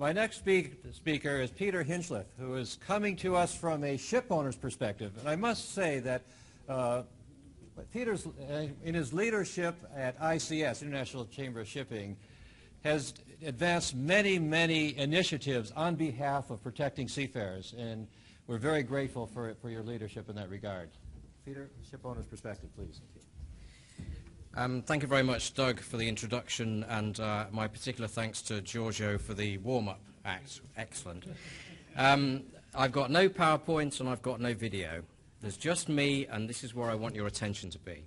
My next speaker is Peter Hinchliffe, who is coming to us from a ship owner's perspective. And I must say that Peter's, in his leadership at ICS, International Chamber of Shipping, has advanced many, many initiatives on behalf of protecting seafarers, and we're very grateful for your leadership in that regard. Peter, ship owner's perspective, please. Thank you very much, Doug, for the introduction, and my particular thanks to Giorgio for the warm-up act. Excellent. I've got no PowerPoint and I've got no video. There's just me, and this is where I want your attention to be.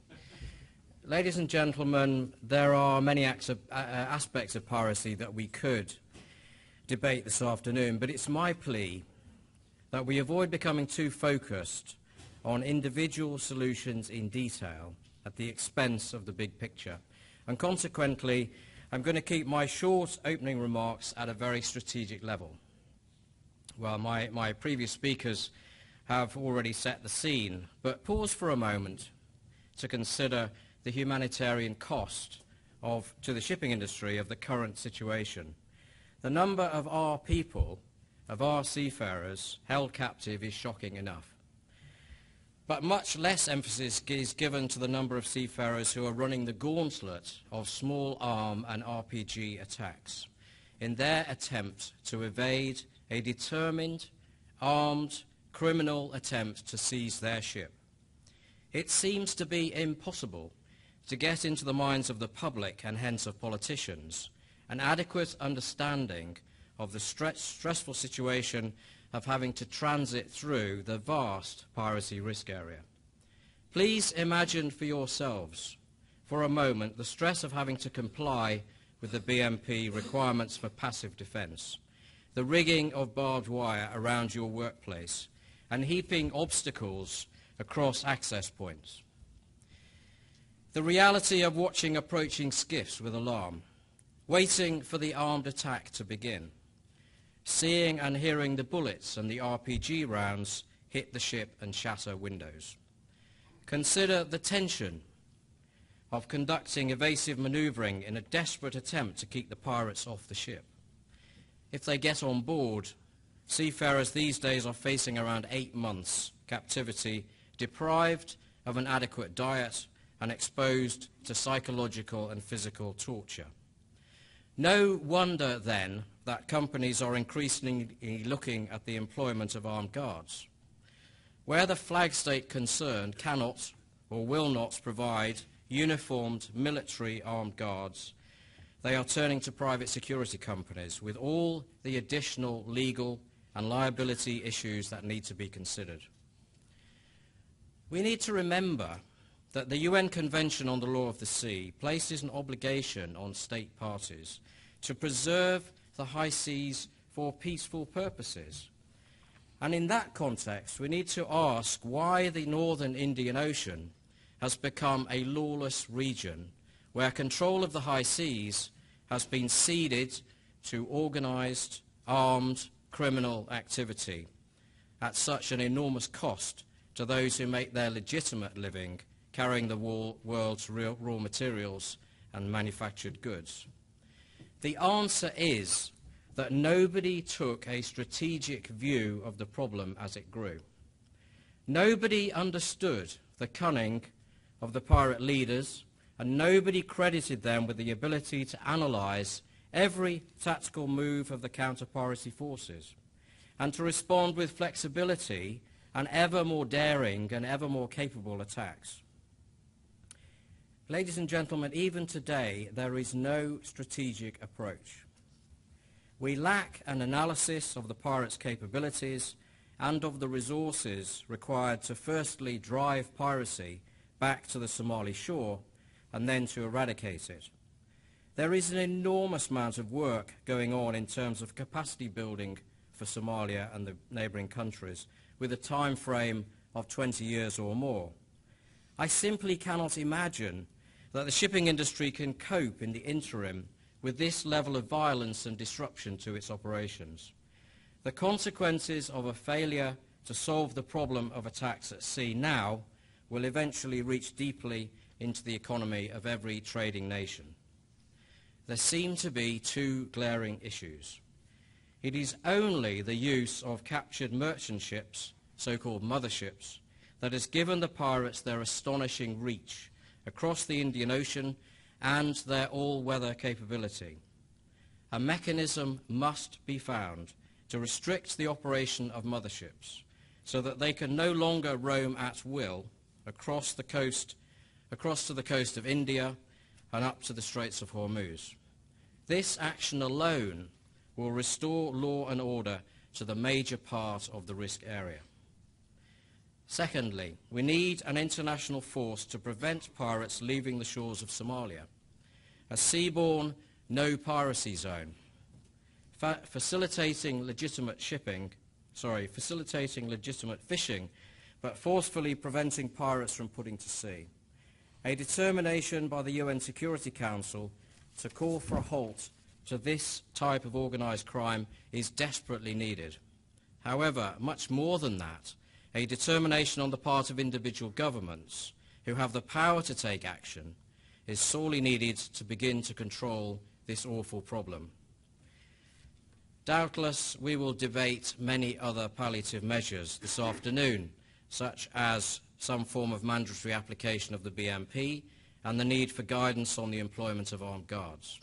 Ladies and gentlemen, there are many aspects of piracy that we could debate this afternoon, but it's my plea that we avoid becoming too focused on individual solutions in detail at the expense of the big picture. And consequently, I'm going to keep my short opening remarks at a very strategic level. Well, my previous speakers have already set the scene, but pause for a moment to consider the humanitarian cost to the shipping industry of the current situation. The number of our people, of our seafarers, held captive is shocking enough. But much less emphasis is given to the number of seafarers who are running the gauntlet of small arm and RPG attacks in their attempt to evade a determined, armed, criminal attempt to seize their ship. It seems to be impossible to get into the minds of the public, and hence of politicians, an adequate understanding of the stressful situation of having to transit through the vast piracy risk area. Please imagine for yourselves, for a moment, the stress of having to comply with the BMP requirements for passive defense, the rigging of barbed wire around your workplace, and heaping obstacles across access points. The reality of watching approaching skiffs with alarm, waiting for the armed attack to begin, seeing and hearing the bullets and the RPG rounds hit the ship and shatter windows. Consider the tension of conducting evasive maneuvering in a desperate attempt to keep the pirates off the ship. If they get on board, seafarers these days are facing around 8 months captivity, deprived of an adequate diet and exposed to psychological and physical torture. No wonder, then, that companies are increasingly looking at the employment of armed guards. Where the flag state concerned cannot or will not provide uniformed military armed guards, they are turning to private security companies with all the additional legal and liability issues that need to be considered. We need to remember that the UN Convention on the Law of the Sea places an obligation on state parties to preserve the high seas for peaceful purposes. And in that context, we need to ask why the northern Indian Ocean has become a lawless region where control of the high seas has been ceded to organized, armed, criminal activity at such an enormous cost to those who make their legitimate living carrying the world's raw materials and manufactured goods. The answer is that nobody took a strategic view of the problem as it grew. Nobody understood the cunning of the pirate leaders, and nobody credited them with the ability to analyze every tactical move of the counter-piracy forces and to respond with flexibility and ever more daring and ever more capable attacks. Ladies and gentlemen, even today there is no strategic approach. We lack an analysis of the pirates' capabilities and of the resources required to firstly drive piracy back to the Somali shore and then to eradicate it. There is an enormous amount of work going on in terms of capacity building for Somalia and the neighboring countries with a time frame of 20 years or more. I simply cannot imagine that the shipping industry can cope in the interim with this level of violence and disruption to its operations. The consequences of a failure to solve the problem of attacks at sea now will eventually reach deeply into the economy of every trading nation. There seem to be two glaring issues. It is only the use of captured merchant ships, so-called motherships, that has given the pirates their astonishing reach across the Indian Ocean and their all-weather capability. A mechanism must be found to restrict the operation of motherships so that they can no longer roam at will across to the coast of India and up to the Straits of Hormuz. This action alone will restore law and order to the major part of the risk area. Secondly, we need an international force to prevent pirates leaving the shores of Somalia. A seaborne, no-piracy zone, facilitating legitimate fishing, but forcefully preventing pirates from putting to sea. A determination by the UN Security Council to call for a halt to this type of organised crime is desperately needed. However, much more than that, a determination on the part of individual governments who have the power to take action is sorely needed to begin to control this awful problem. Doubtless, we will debate many other palliative measures this afternoon, such as some form of mandatory application of the BMP and the need for guidance on the employment of armed guards.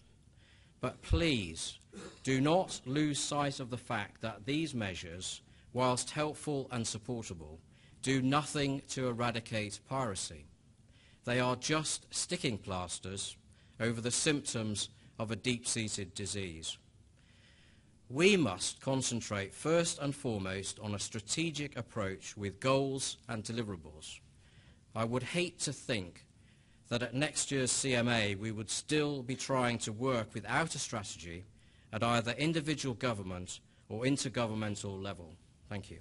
But please, do not lose sight of the fact that these measures, whilst helpful and supportable, do nothing to eradicate piracy. They are just sticking plasters over the symptoms of a deep-seated disease. We must concentrate first and foremost on a strategic approach with goals and deliverables. I would hate to think that at next year's CMA we would still be trying to work without a strategy at either individual government or intergovernmental level. Thank you.